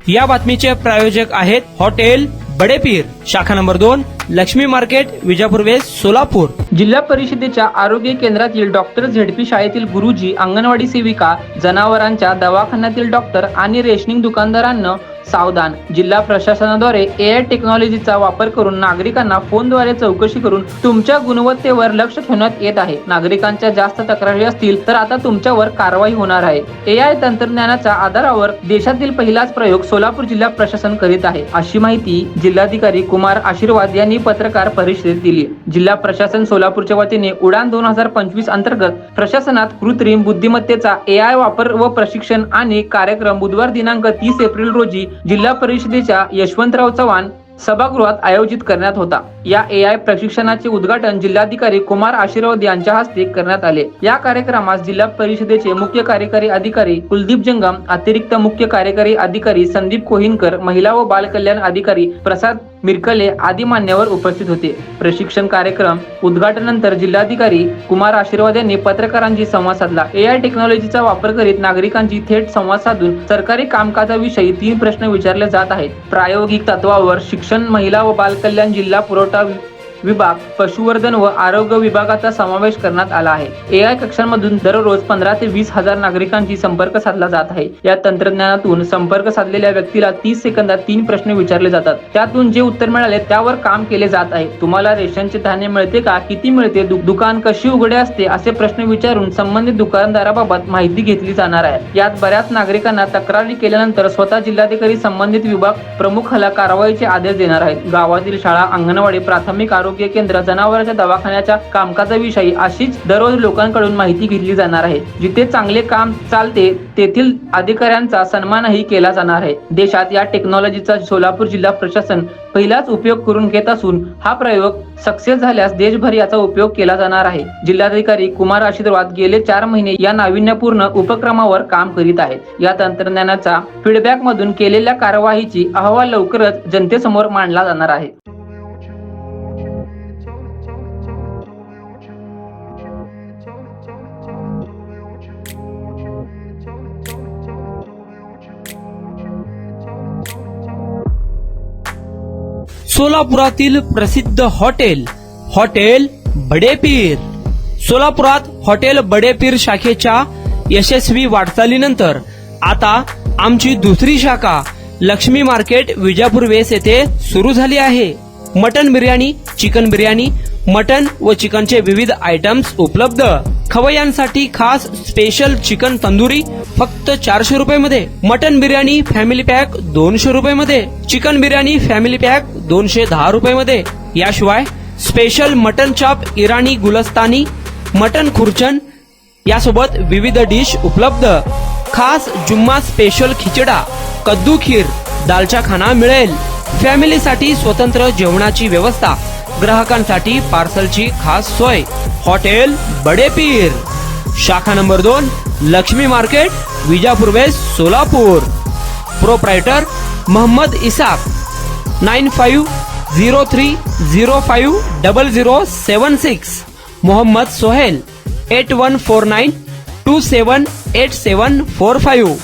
या बातमीचे प्रायोजक आहेत हॉटेल बडेपीर, शाखा number 2, Laxmi market, Vijapur west, Solapur. जिल्हा परिषदेच्या आरोग्य केंद्रातील डॉक्टर झेडपी शाळेतील गुरुजी, अंगणवाडी सेविका, जनावरांच्या दवाखान्यातील डॉक्टर आणि रेशनिंग दुकानदारांना सावधान। जिल्हा प्रशासनाद्वारे एआय टेक्नॉलॉजीचा वापर करून नागरिकांना फोनद्वारे चौकशी करून तुमच्या गुणवत्तेवर लक्ष ठेवण्यात येत आहे। नागरिकांच्या जास्त तक्रारी असतील तर आता तुमच्यावर कारवाई होणार आहे। एआय तंत्रज्ञानाच्या आधारावर देशातील पहिलाच प्रयोग सोलापूर जिल्हा प्रशासन करीत आहे, अशी माहिती जिल्हाधिकारी कुमार आशीर्वाद यांनी पत्रकार परिषदेत दिली। जिल्हा प्रशासन सोलापूरच्या वतीने उडान 2025 अंतर्गत प्रशासनात कृत्रिम बुद्धिमत्तेचा एआय वापर व प्रशिक्षण आणि कार्यक्रम बुधवार दिनांक 30 एप्रिल रोजी जिल्हा परिषदेच्या यशवंतराव चव्हाण सभागृहात आयोजित करण्यात होता। या एआय प्रशिक्षणाचे उद्घाटन जिल्हाधिकारी कुमार आशीर्वाद यांच्या हस्ते करण्यात आले। या कार्यक्रमास जिल्हा परिषदेचे मुख्य कार्यकारी अधिकारी कुलदीप जंगम, अतिरिक्त मुख्य कार्यकारी अधिकारी संदीप कोहिनकर, महिला व बाल कल्याण अधिकारी प्रसाद मिरकले आदी मान्यवर उपस्थित होते। प्रशिक्षण कार्यक्रम उद्घाटनानंतर जिल्हाधिकारी कुमार आशीर्वाद यांनी पत्रकारांशी संवाद साधला। एआय टेक्नॉलॉजीचा वापर करीत नागरिकांची थेट संवाद साधून सरकारी कामकाजाविषयी 3 प्रश्न विचारले जात आहेत। प्रायोगिक तत्वावर शिक्षण, महिला व बाल कल्याण, जिल्हा पुरवठा विभाग, पशुवर्धन व आरोग्य विभागाचा समावेश करण्यात आला आहे। एआय कक्षांमधून दररोज 15 ते 20 हजार नागरिकांशी संपर्क साधला जात आहे। या तंत्रज्ञानातून संपर्क साधलेल्या व्यक्तीला 30 सेकंदात 3 प्रश्न विचारले जातात। त्यातून जे उत्तर मिळाले त्यावर काम केले जात आहे। तुम्हाला रेशनचे धान्य मिळते का, किती मिळते, दुकान कशी उघडे असते, असे प्रश्न विचारून संबंधित दुकानदाराबाबत माहिती घेतली जाणार आहे। यात बऱ्याच नागरिकांना तक्रारी केल्यानंतर स्वतः जिल्हाधिकारी संबंधित विभाग प्रमुखाला कारवाईचे आदेश देणार आहेत। गावातील शाळा, अंगणवाडी, प्राथमिक आरोग्य केंद्र, जनावरांच्या दवाखान्याच्या कामकाजाविषयी अशीच दररोज लोकांकडून माहिती घेतली जाणार आहे। जिथे चांगले काम चालते तेथील अधिकाऱ्यांचा सन्मानही केला जाणार आहे। देशात या टेक्नॉलॉजीचा सोलापूर जिल्हा प्रशासन पहिलाच उपयोग करून घेत असून हा प्रयोग सक्सेस झाल्यास देशभर याचा उपयोग केला जाणार आहे। जिल्हाधिकारी कुमार आशीर्वाद गेले 4 महिने या नाविन्यपूर्ण उपक्रमावर काम करीत आहेत। या तंत्रज्ञानाचा फीडबॅक मधून केलेल्या कारवाईची अहवाल लवकरच जनतेसमोर मांडला जाणार आहे। सोलापुरातील प्रसिद्ध हॉटेल बडेपीर। सोलापुरात हॉटेल बडेपीर शाखेच्या यशस्वी वाटचालीनंतर आता आमची दुसरी शाखा लक्ष्मी मार्केट, विजापूर वेस्ट येथे सुरू झाली आहे। Mutton biryani, chicken biryani, mutton व चिकनचे विविध आयटम्स उपलब्ध। खवय्यांसाठी खास स्पेशल चिकन तंदुरी फक्त 400 रुपये मध्ये, मटन बिर्याणी फॅमिली पॅक 200 रुपये मध्ये, चिकन बिर्याणी फॅमिली पॅक 210 रुपये मध्ये। याशिवाय special mutton chop, Irani Gulistani, mutton khurchan यासोबत विविध डिश उपलब्ध। खास जुम्मा स्पेशल खिचडा, कद्दू खीर, दालचा खाना मिळेल। फॅमिलीसाठी स्वतंत्र जेवणाची व्यवस्था, ग्राहकांसाठी पार्सलची खास सोय। हॉटेल बडेपीर, शाखा number 2, Laxmi market, Vijapur west, Solapur. Proprietor Mohammad Isaq, 9503050076। Mohammad Sohail, 8149278745।